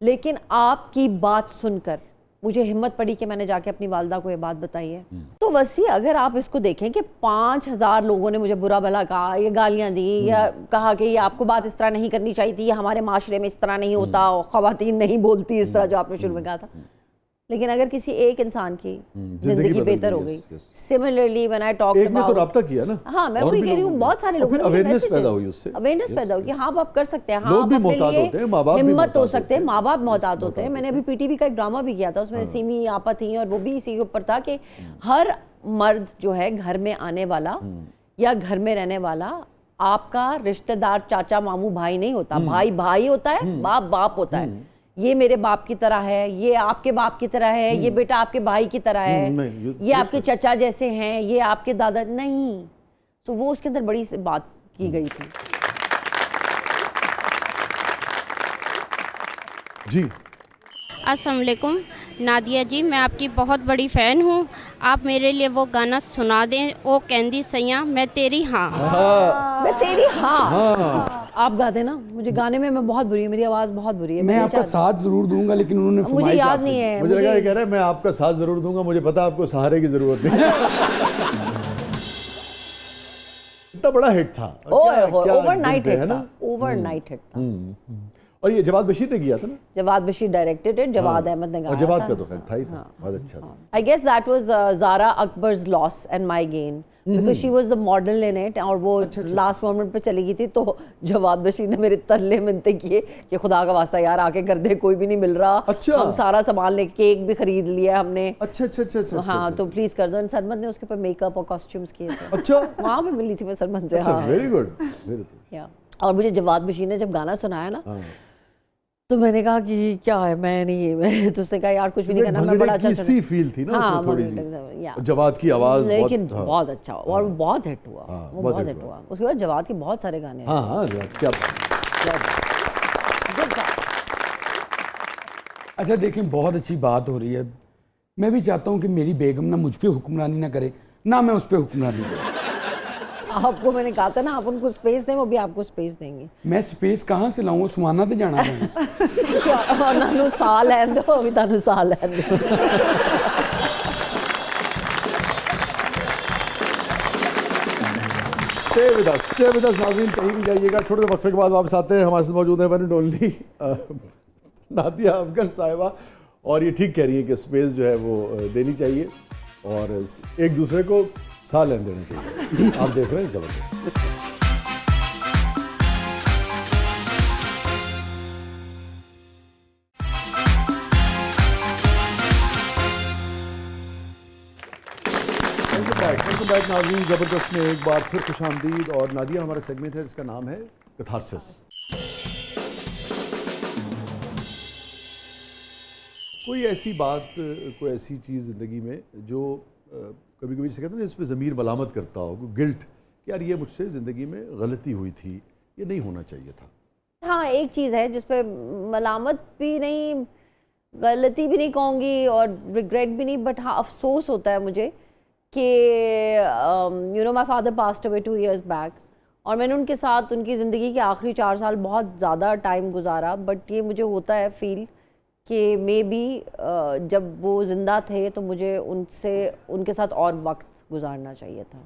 लेकिन आपकी बात सुनकर मुझे हिम्मत पड़ी कि मैंने जाके अपनी वालदा को ये बात बताई है। तो वैसे अगर आप इसको देखें कि 5000 लोगों ने मुझे बुरा भला कहा, ये गालियां दी, या कहा कि ये आपको बात इस तरह नहीं करनी चाहिए थी, ये हमारे माशरे में इस तरह नहीं होता, ख़वातीन नहीं बोलती इस तरह, जो आपने शुरू में कहा था, लेकिन अगर किसी एक इंसान की जिंदगी बेहतर हो गई, सिमिलरली व्हेन आई टॉक एक ने तो राब्ता किया ना। हाँ, मैं वही कह रही हूँ, बहुत सारे लोगों ने अवेयरनेस पैदा हुई उससे, अवेयरनेस पैदा हुई कि हाँ आप कर सकते हैं, हाँ लोग आप भी अपने मोहतात होते हैं, माँ बाप भी हिम्मत हो मोहतात सकते हैं, होते हैं, माँ बाप मोहतात होते हैं। मैंने अभी पीटीवी का एक ड्रामा भी किया था, उसमें सीमी आपा थी और वो भी इसी के ऊपर था कि हर मर्द जो है घर में आने वाला या घर में रहने वाला आपका रिश्तेदार, चाचा, मामू, भाई नहीं होता। भाई भाई होता है, बाप बाप होता है। ये मेरे बाप की तरह है, ये आपके बाप की तरह है, ये बेटा आपके भाई की तरह है, ये आपके चचा जैसे हैं, ये आपके दादा नहीं। तो वो उसके अंदर बड़ी बात की गई थी। जी अस्सलाम वालेकुम नादिया जी, मैं आपकी बहुत बड़ी फ़ैन हूँ। आप मेरे लिए वो गाना सुना दें, ओ कहंदी सैया मैं तेरी हाँ। मैं तेरी हाँ। आप गा देना, मुझे गाने में मैं बहुत बुरी हूँ, मेरी आवाज़ बहुत बुरी है। मैं आपका साथ जरूर दूंगा, लेकिन उन्होंने मुझे फरमाइश याद आपसे नहीं है। मुझे लगा ये कह रहा है मैं आपका साथ जरूर दूंगा, मुझे पता आपको सहारे की जरूरत नहीं। इतना बड़ा हिट था, ओवरनाइट हिट था, ओवरनाइट हिट था। और ये जवाद बशीर ने किया था ना, जवाद बशीर डायरेक्टेड है, जवाद अहमद ने गाया और जवाद था। का तो खैर था ही था, बहुत अच्छा था। I guess that was Zara Akbar's loss and my gain because she was the model in it, और वो लास्ट मोमेंट पे चली गई थी, तो जवाद बशीर ने मेरे तरले मिन्नतें किए कि खुदा का वास्ता यार आके कर दे, कोई भी नहीं मिल रहा। अच्छा। हम सारा सामान ले, केक भी खरीद लिया हमने। अच्छा अच्छा अच्छा अच्छा हाँ, तो प्लीज कर दो। सरमद ने उसके ऊपर मेकअप और कॉस्ट्यूम्स किए थे। अच्छा, वहाँ पे मिली थी मैं सरमद से। अच्छा, हाँ, वेरी गुड, वेरी गुड। या और मुझे जवाद बशीर ने जब गाना सुनाया ना, तो मैंने कहा कि क्या है, मैं नहीं, मैं तो उसने कहा यार कुछ भी नहीं करना, मैं बड़ा अच्छा सी फील थी ना उसमें थोड़ी सी, जवाद की आवाज लेकिन बहुत अच्छा और बहुत हिट हुआ, वो बहुत हिट हुआ। उसके बाद जवाद के बहुत सारे गाने। हाँ हाँ, क्या अच्छा देखें, बहुत अच्छी बात हो रही है। मैं भी चाहता हूँ कि मेरी बेगम ना मुझ पे हुक्मरानी ना करे, ना मैं उस पर हुक्मरानी करूँ। आपको मैंने कहा था ना, आप उनको स्पेस दें, वो भी आपको स्पेस देंगे। मैं स्पेस कहाँ से लाऊं, सुमाना तो जाना है। और नानू साल है दो, अभी तानू साल है दो। स्टे विद अस नाज़रीन, कहीं भी जाइएगा। छोटे से वक्फे के बाद वापस आते हैं। हमारे साथ मौजूद है one and only Nadia Afgan साहिबा, और ये ठीक कह रही है कि स्पेस जो है वो देनी चाहिए और एक दूसरे को साह लेने देना चाहिए। आप देख रहे हैं ज़बरदस्त। वेलकम बैक नाज़रीन, ज़बरदस्त में एक बार फिर खुशामदीद। और नादिया, हमारा सेगमेंट है जिसका नाम है कैथारसिस। कोई ऐसी बात, कोई ऐसी चीज़ ज़िंदगी में जो कभी कभी जैसे कहते हैं ना, इस पर ज़मीर मलामत करता हो, गिल्ट कि यार ये मुझसे ज़िंदगी में गलती हुई थी, ये नहीं होना चाहिए था? हाँ, एक चीज़ है जिस पे मलामत भी नहीं, गलती भी नहीं कहूँगी और रिग्रेट भी नहीं, बट हाँ अफसोस होता है मुझे कि you know my father passed away 2 years back, और मैंने उनके साथ उनकी ज़िंदगी के आखिरी 4 साल बहुत ज़्यादा टाइम गुजारा, बट ये मुझे होता है फील कि मे बी जब वो ज़िंदा थे तो मुझे उनके साथ और वक्त गुजारना चाहिए था,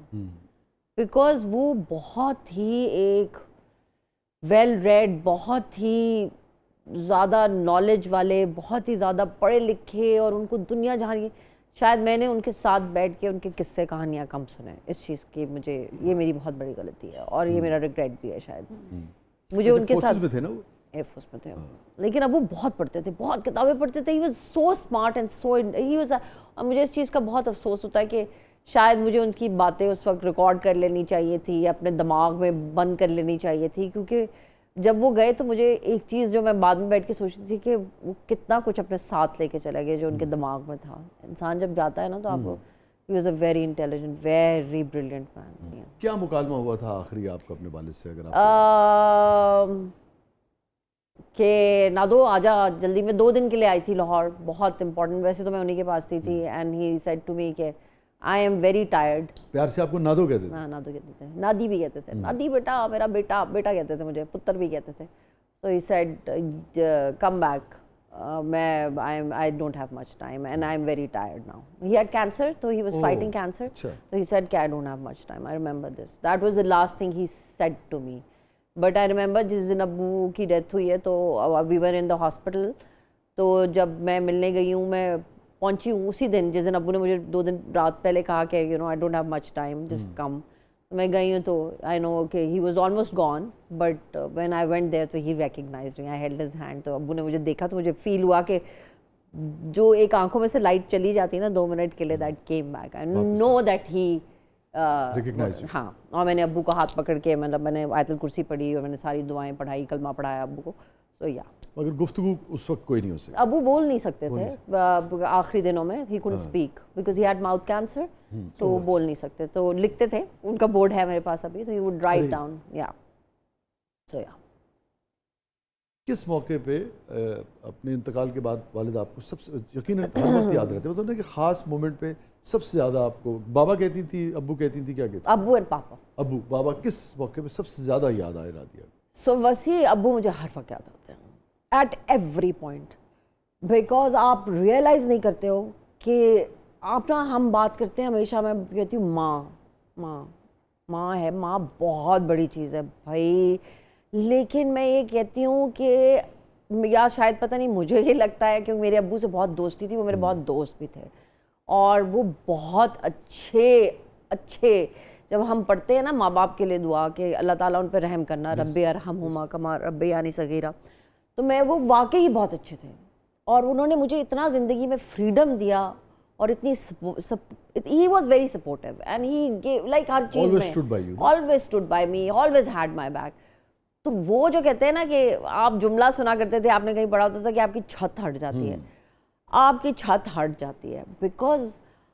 बिकॉज़ वो बहुत ही एक वेल रेड, बहुत ही ज़्यादा नॉलेज वाले, बहुत ही ज़्यादा पढ़े लिखे, और उनको दुनिया जहाँ की, शायद मैंने उनके साथ बैठ के उनके किस्से कहानियाँ कम सुने। इस चीज़ की मुझे, ये मेरी बहुत बड़ी गलती है और ये मेरा रिग्रेट भी है शायद। मुझे उनके साथ में थे ना वो? एयरफोर्स में थे, लेकिन अब वो बहुत पढ़ते थे, बहुत किताबें पढ़ते थे। He was so smart and so he was, और मुझे इस चीज़ का बहुत अफसोस होता है कि शायद मुझे उनकी बातें उस वक्त रिकॉर्ड कर लेनी चाहिए थी या अपने दिमाग में बंद कर लेनी चाहिए थी, क्योंकि जब वो गए तो मुझे एक चीज़ जो मैं बाद में बैठ के सोचती थी कि वो कितना कुछ अपने साथ लेके चले गए जो उनके दिमाग में था। इंसान जब जाता है ना तो आपको, he was a very intelligent, very brilliant man. क्या मुकालमा हुआ था आखिरी आपका अपने वालिद से, अगर आप कि नादो आजा जल्दी? मैं 2 दिन के लिए आई थी लाहौर, बहुत इंपॉर्टेंट, वैसे तो मैं उन्हीं के पास थी and he said to me कि आई एम वेरी टायर्ड। प्यार से आपको नादो कहते थे? हाँ, नादो कहते थे, नादी भी कहते थे, नादी बेटा, मेरा बेटा, बेटा कहते थे मुझे, पुत्र भी कहते थे। सो ही सेड कम बैक, मैं I don't have much time and I am very tired now. He had cancer, तो ही वाज फाइटिंग कैंसर, तो ही सेड कि I don't have much time. I remember this, that was the last thing he said to me. But I remember जिस दिन अब्बू की death हुई है तो we were in the hospital, तो जब मैं मिलने गई हूँ, मैं पहुंची हूँ उसी दिन जिस दिन अब्बू ने मुझे 2 दिन रात पहले कहा कि you know I don't have much time, just come. मैं गई हूँ तो आई नो कि he was almost gone, but when I went there तो he recognised me, I held his hand. तो अब्बू ने मुझे देखा तो मुझे फील हुआ कि जो एक आंखों में से लाइट चली जाती है ना 2 मिनट के लिए, that came back. I know that he recognised. हाँ, और मैंने अब्बू का हाथ पकड़ के, मतलब मैंने आयतुल कुर्सी पढ़ी और मैंने सारी दुआएं पढ़ाई, कलमा पढ़ाया अब्बू को। सो या, मगर गुफ्तगू उस वक्त कोई नहीं हो सका? अब्बू बोल नहीं सकते थे आखिरी दिनों में, he couldn't speak because he had mouth cancer, तो वो बोल नहीं सकते, तो लिखते थे। उनका बोर्ड है मेरे पास अभी, तो ही वुड राइट डाउन, या सो या। किस मौके पे अपने इंतकाल के बाद वालिद आपको सबसे यकीनन हर वक्त याद रहते हैं, मतलब कि ख़ास मोमेंट पे सबसे ज़्यादा आपको, बाबा कहती थी, अब्बू कहती थी, क्या कहती? अब्बू एंड पापा। अब्बू, बाबा किस मौके पे सबसे ज़्यादा याद आए नादिया? सो वसी अब्बू मुझे हर वक्त याद आते हैं, एट एवरी पॉइंट, बिकॉज आप रियलाइज़ नहीं करते हो कि आप ना, हम बात करते हैं हमेशा, मैं कहती हूँ माँ माँ माँ है, माँ बहुत बड़ी चीज़ है भाई, लेकिन मैं ये कहती हूँ कि या शायद पता नहीं, मुझे ये लगता है क्योंकि मेरे अब्बू से बहुत दोस्ती थी, वो मेरे बहुत दोस्त भी थे, और वो बहुत अच्छे जब हम पढ़ते हैं ना माँ बाप के लिए दुआ कि अल्लाह ताला उन पर रहम करना, रब्बे अरहमहुमा कमा रब्बे यानी सगीरा, तो मैं, वो वाकई ही बहुत अच्छे थे, और उन्होंने मुझे इतना ज़िंदगी में फ्रीडम दिया और इतनी he was very supportive and he gave like हर चीज़ में always stood by me, always had my back। तो वो जो कहते हैं ना कि आप जुमला सुना करते थे, आपने कहीं पढ़ा होता था कि आपकी छत हट जाती है, आपकी छत हट जाती है, बिकॉज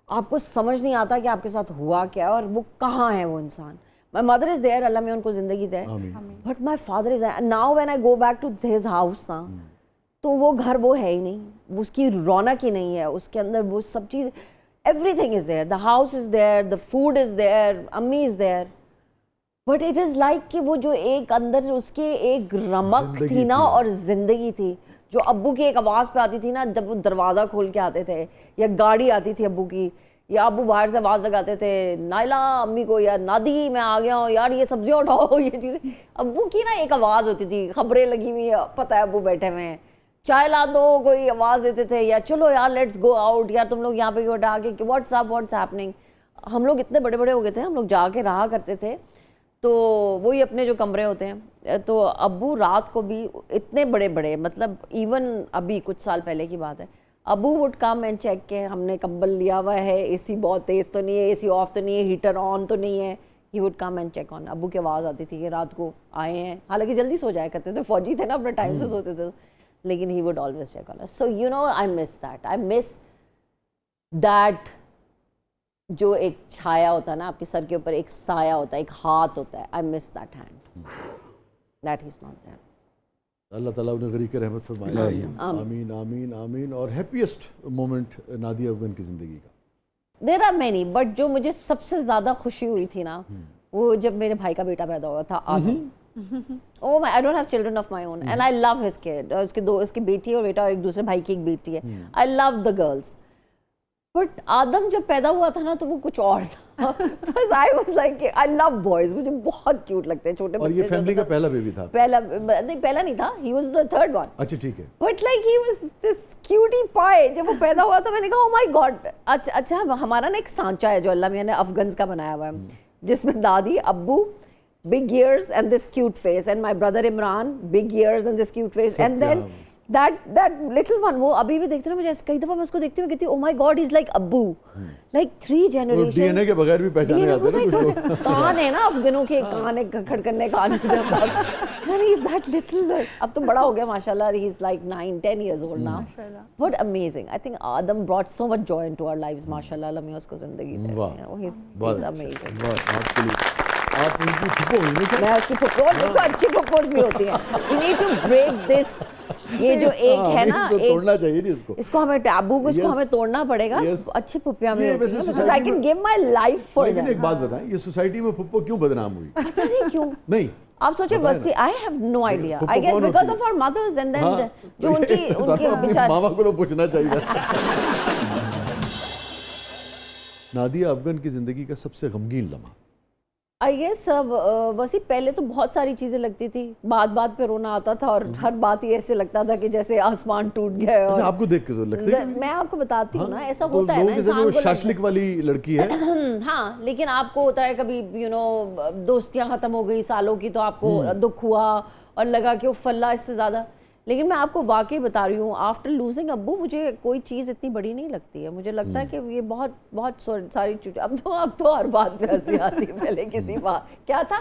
आपको समझ नहीं आता कि आपके साथ हुआ क्या और वो कहाँ है वो इंसान। My mother is there, Allah में उनको ज़िंदगी दे, but my father is now when I go back to his house ना, तो वो घर वो है ही नहीं, उसकी रौनक ही नहीं है, उसके अंदर वो सब चीज़, everything is there, the house is there, the food is there, अम्मी is there, but it is like कि वो जो एक अंदर उसके एक रमक थी ना और ज़िंदगी थी, जो अब्बू की एक आवाज़ पे आती थी ना, जब वो दरवाज़ा खोल के आते थे या गाड़ी आती थी अब्बू की, या अब्बू बाहर से आवाज़ लगाते थे नाइला अम्मी को, या नादी मैं आ गया हूँ यार, ये सब्जियाँ उठाओ, ये चीज़ें, अब्बू की ना एक आवाज़ होती थी, खबरें लगी हुई है, पता है अब्बू बैठे हुए हैं, चाय ला दो, कोई आवाज़ देते थे, या चलो यार लेट्स गो आउट, या तुम लोग यहाँ पे उठा के व्हाट्स हैपनिंग। हम लोग इतने बड़े बड़े हो गए थे, हम लोग जाके रहा करते थे, तो वही अपने जो कमरे होते हैं, तो अब्बू रात को भी इतने बड़े बड़े, मतलब इवन अभी कुछ साल पहले की बात है, अब्बू वुड कम एंड चेक के हमने कंबल लिया हुआ है, एसी बहुत तेज़ तो नहीं है, एसी ऑफ तो नहीं है, हीटर ऑन तो नहीं है, he would come and check on. अब्बू की आवाज़ आती थी कि रात को आए हैं, हालांकि जल्दी सो जाया करते थे, फौजी थे ना, अपने टाइम से सोते थे, लेकिन he would always check on us. So you know, I miss that. I miss that जो एक छाया होता है ना आपके सर के ऊपर, एक साया होता है, एक हाथ होता है. I miss that hand. That he's not there. अल्लाह ताला उन्हें गरीक रहमत फरमाए. आमीन आमीन आमीन. और हैप्पीएस्ट मोमेंट नादिया अफगन की ज़िंदगी का? There are many, but जो मुझे सबसे ज़्यादा खुशी हुई थी ना, वो जब मेरे भाई का बेटा पैदा हुआ था, आदम. Oh my, I don't have children of my own, and I love his kid. उसकी बेटी और बेटा, और एक दूसरे भाई की एक बेटी है. I love the girls. But आदम जब पैदा हुआ था ना, तो वो कुछ और था. Because I was like, I love boys. मुझे बहुत क्यूट लगते हैं छोटे बच्चे. और ये फैमिली का पहला बेबी था? पहला नहीं था. He was the third one. अच्छा ठीक है. But like he was this cutie pie. जब वो पैदा हुआ था, मैंने कहा oh my god. अच्छा हमारा ना एक सांचा है जो अल्लाह मियां ने अफगन्स का बनाया हुआ है, जिसमें दादी, अब्बू, big ears and this cute face, and my brother Imran, big ears and this cute face, and then that little one, वो अभी भी देखते ना, मुझे कई दफा मैं उसको देखती हूँ, कहती हूँ oh my god, he's like अब्बू, like 3 generations. डीएनए के बगैर भी पहचाने जाते हैं ना कुछ लोग. कान है ना अफगानों के, कान है खड़कने कान and he's that little. अब तो बड़ा हो गया माशाल्लाह, he's like 9-10 years old now. But amazing. I think Adam brought so much joy into our lives. माशाल्लाह, अल्लाह मियां उसको जिंदगी दे. He's amazing. आप उनकी फुप्पो हुई ना क्या? मैं उसकी फुप्पो, देखो अच्छी फुप्पोज भी होती हैं. We need to break this. ये जो एक है ना, तोड़ना चाहिए नहीं उसको. इसको हमें टैबू को, इसको हमें तोड़ना पड़ेगा. अच्छी फुप्पियां में होती हैं. Because I can give my life for them. लेकिन एक बात बताएं, ये सोसाइटी में फुप्पो क्यों बदनाम हुई? पता नहीं क्यों. नहीं. आप सोचे बस, I have no idea. I guess because of our mothers, and then जो उनकी बेचारे मामा को पूछना चाहिए. नादिया अफगन की जिंदगी का सबसे गमगीन लम्हा? आई गेस बस ही पहले तो बहुत सारी चीज़ें लगती थी, बात पे रोना आता था, और हर बात ही ऐसे लगता था कि जैसे आसमान टूट गया है. और आपको देख के तो लगता है, मैं आपको बताती हूँ ना, ऐसा होता है ना इंसान को. शाशलिक वाली लड़की है. हाँ, लेकिन आपको होता है कभी दोस्तियाँ खत्म हो गई सालों की, तो आपको दुख हुआ और लगा कि वो फल्ला इससे ज़्यादा. लेकिन मैं आपको वाकई बता रही हूँ, आफ्टर लूजिंग अब्बू मुझे कोई चीज़ इतनी बड़ी नहीं लगती है. मुझे लगता है कि ये बहुत सारी चीज़ें. अब तो हर बात पे हंसी आती है. पहले किसी बात क्या था,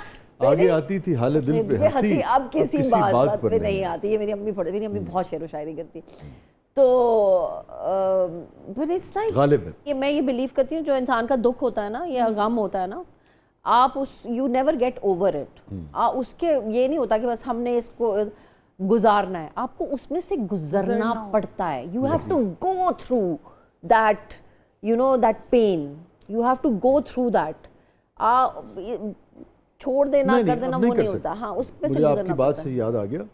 आगे आती थी हाले दिल पे हंसी, अब किसी बात पे नहीं आती है. मेरी अम्मी बहुत शेर व शायरी करती. तो but it's like, ये मैं ये बिलीव करती हूँ, जो इंसान का दुख होता है ना या गम होता है ना, आप you never get over it. उसके ये नहीं होता कि बस हमने इसको गुजारना है, आपको उसमें से गुजरना पड़ता है. You have to go through that, that pain. You have to go through that. छोड़ देना, कर देना, वो नहीं होता. हाँ, उस पे से गुजरना पड़ता है. आपकी बात से याद आ गया,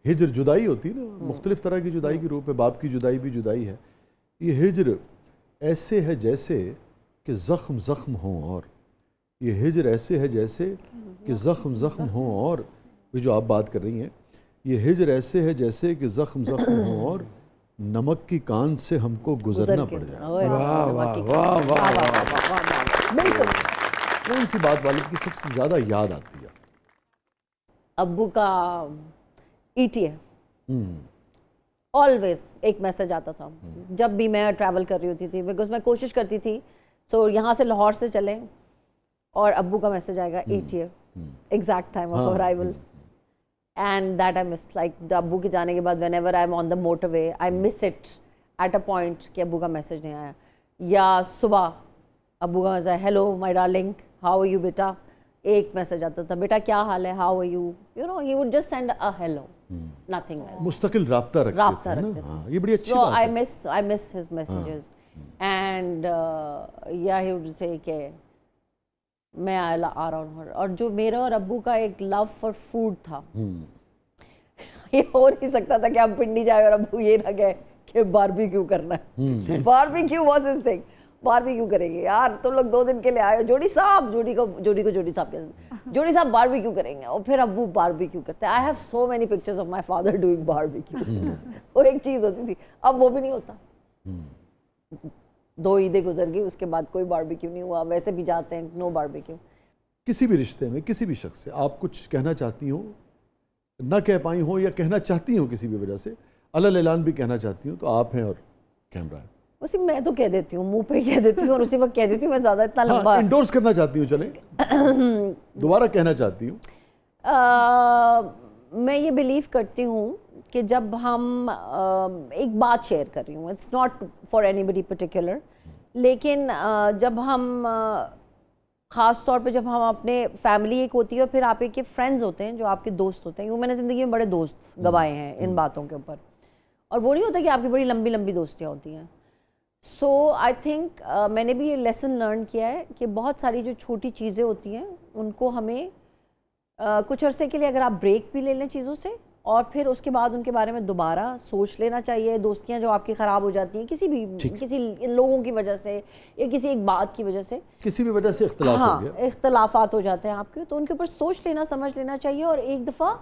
हिजर जुदाई होती है ना, मुख्तलिफ तरह की जुदाई की रूप है. बाप की जुदाई भी जुदाई है. ये हिजर ऐसे है जैसे कि ज़ख्म हो, और ये हिजर ऐसे है जैसे कि ज़ख्म हो, और ये जो आप बात कर रही हैं, ये हिजर ऐसे है जैसे कि ज़ख्म हो, और नमक की कान से हमको गुजरना पड़ जाए. वाह वाह वाह वाह. बिल्कुल. कौन सी बात वालिद की सबसे ज़्यादा याद आती है? अब्बू का ETA. ऑलवेज एक मैसेज आता था जब भी मैं ट्रैवल कर रही होती थी, बिकॉज मैं कोशिश करती थी सो यहाँ से लाहौर से चलें और अब्बू का मैसेज आएगा ETA, exact time of arrival. And that I miss, like अब्बू के जाने के बाद whenever I'm on the motorway, I miss it at a point कि अब्बू का मैसेज नहीं आया. या सुबह अब्बू का message, hello my darling, how are you बेटा. एक मैसेज आता था, बेटा क्या हाल है, how are you, he would just send a hello, nothing else. मुस्तकिल राब्ता रखते थे ना. ये बड़ी अच्छी बात है. So I miss his messages. And yeah, he would say कि मैं आ रहा हूँ. और जो मेरा और अब्बू का एक लव फॉर फूड था, ये हो नहीं सकता था कि हम पिंडी जाए और अब्बू ये ना कहे कि बारबेक्यू करना है. Barbecue was his thing. Barbecue करेंगे यार, तुम लोग 2 दिन के लिए आए हो, जोड़ी साहब कहते, जोड़ी साहब बारबेक्यू करेंगे. और फिर अब्बू बारबेक्यू करते. I have so many pictures of my father doing barbecue. वो एक चीज़ होती थी, अब वो भी नहीं होता. 2 ईदें गुजर गई, उसके बाद कोई बारबेक्यू नहीं हुआ. वैसे भी जाते हैं, नो बारबेक्यू. किसी भी रिश्ते में किसी भी शख्स से आप कुछ कहना चाहती हो, ना कह पाई हो, या कहना चाहती हो किसी भी वजह से, अलल ऐलान भी कहना चाहती हो, तो आप हैं और कैमरा है. उसी मैं तो कह देती हूँ, मुंह पे कह देती हूँ और उसी वक्त कह देती हूँ. मैं ज़्यादा इतना लंबा इंडोर्स करना चाहती हूँ, चलें दोबारा कहना चाहती हूँ. मैं ये बिलीव करती हूँ कि जब हम एक बात शेयर कर रही हूँ, it's not for anybody particular, लेकिन जब हम ख़ास तौर पे जब हम अपने फैमिली एक होती है और फिर आप एक के फ्रेंड्स होते हैं जो आपके दोस्त होते हैं, वो मैंने ज़िंदगी में बड़े दोस्त गंवाए हैं इन बातों के ऊपर, और वो नहीं होता कि आपकी बड़ी लंबी लंबी दोस्तियाँ होती हैं। सो आई थिंक मैंने भी ये लेसन लर्न किया है कि बहुत सारी जो छोटी चीज़ें होती हैं उनको हमें कुछ अरसे के लिए अगर आप ब्रेक भी ले लें चीज़ों से और फिर उसके बाद उनके बारे में दोबारा सोच लेना चाहिए। दोस्तियां जो आपकी ख़राब हो जाती हैं किसी लोगों की वजह से या किसी एक बात की वजह से, किसी भी वजह से इख्तलाफ हो गया, इख्तलाफात हो जाते हैं आपके, तो उनके ऊपर सोच लेना, समझ लेना चाहिए और एक दफ़ा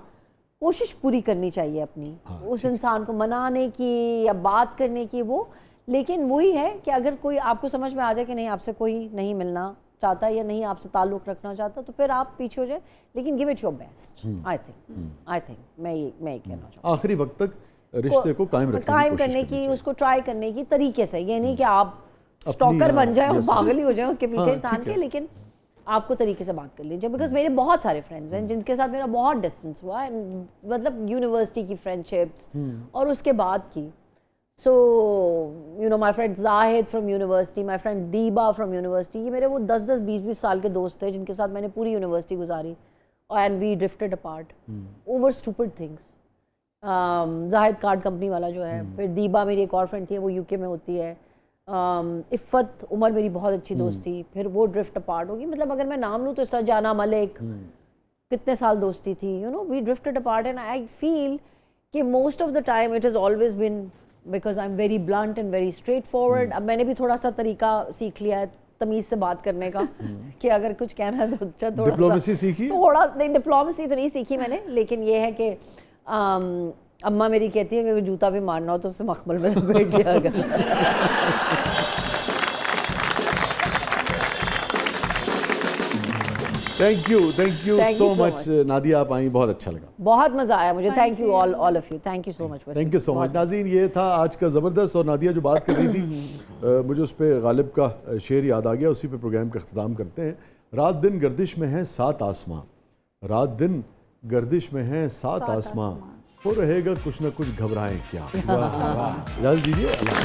कोशिश पूरी करनी चाहिए अपनी, उस इंसान को मनाने की या बात करने की वो। लेकिन वही है कि अगर कोई आपको समझ में आ जाए कि नहीं आपसे कोई नहीं मिलना चाहता या नहीं आपसे ताल्लुक़ रखना चाहता, तो फिर आप पीछे हो जाए, लेकिन give it your best. I think मैं ये कहना चाहूँ आखिरी वक्त तक रिश्ते को कायम करने की, उसको ट्राई करने की तरीके से। ये नहीं कि आप स्टॉकर बन जाए और पागल ही हो जाए उसके पीछे इंसान के, लेकिन आपको तरीके से बात कर लीजिए। बिकॉज मेरे बहुत सारे फ्रेंड्स हैं जिनके साथ मेरा बहुत डिस्टेंस हुआ है, मतलब यूनिवर्सिटी की फ्रेंडशिप्स और उसके बाद की। So, you know, my friend Zahid from university, my friend Deeba from university, ये मेरे वो 10-10, 20-20 साल के दोस्त थे जिनके साथ मैंने पूरी यूनिवर्सिटी गुजारी, and we drifted apart over stupid things. Zahid card company वाला जो है, फिर दीबा मेरी एक और फ्रेंड थी, वो यूके में होती है, इफ़त उमर मेरी बहुत अच्छी दोस्त थी, फिर वो ड्रिफ्ट अपार्ट होगी। मतलब अगर मैं नाम लूँ तो सरजाना मलिक, कितने साल दोस्ती थी, you know, we drifted apart and I feel कि most of the time it has always been because I'm very blunt and very straightforward. अब मैंने भी थोड़ा सा तरीका सीख लिया है तमीज़ से बात करने का कि अगर कुछ कहना है तो अच्छा थोड़ा डिप्लोमेसी सीखी, थोड़ा नहीं, डिप्लोमेसी तो नहीं सीखी मैंने, लेकिन ये है कि अम्मा मेरी कहती है कि अगर जूता भी मारना हो तो उससे मखमल में लपेट दिया अगर। Thank you so much Nadia, आप आई, बहुत अच्छा लगा, बहुत मज़ा आया मुझे। Thank you all of you, thank you so much. Thank you so much. नाज़रीन, ये था आज का ज़बरदस्त, और नादिया जो बात कर रही थी मुझे उस पर गालिब का शेर याद आ गया, उसी पे प्रोग्राम का अख्ताम करते हैं। रात दिन गर्दिश में है 7 आसमां, रात दिन गर्दिश में है 7 आसमां, हो रहेगा कुछ ना कुछ, घबराएं क्या। इजाज़त दीजिए, अल्लाह।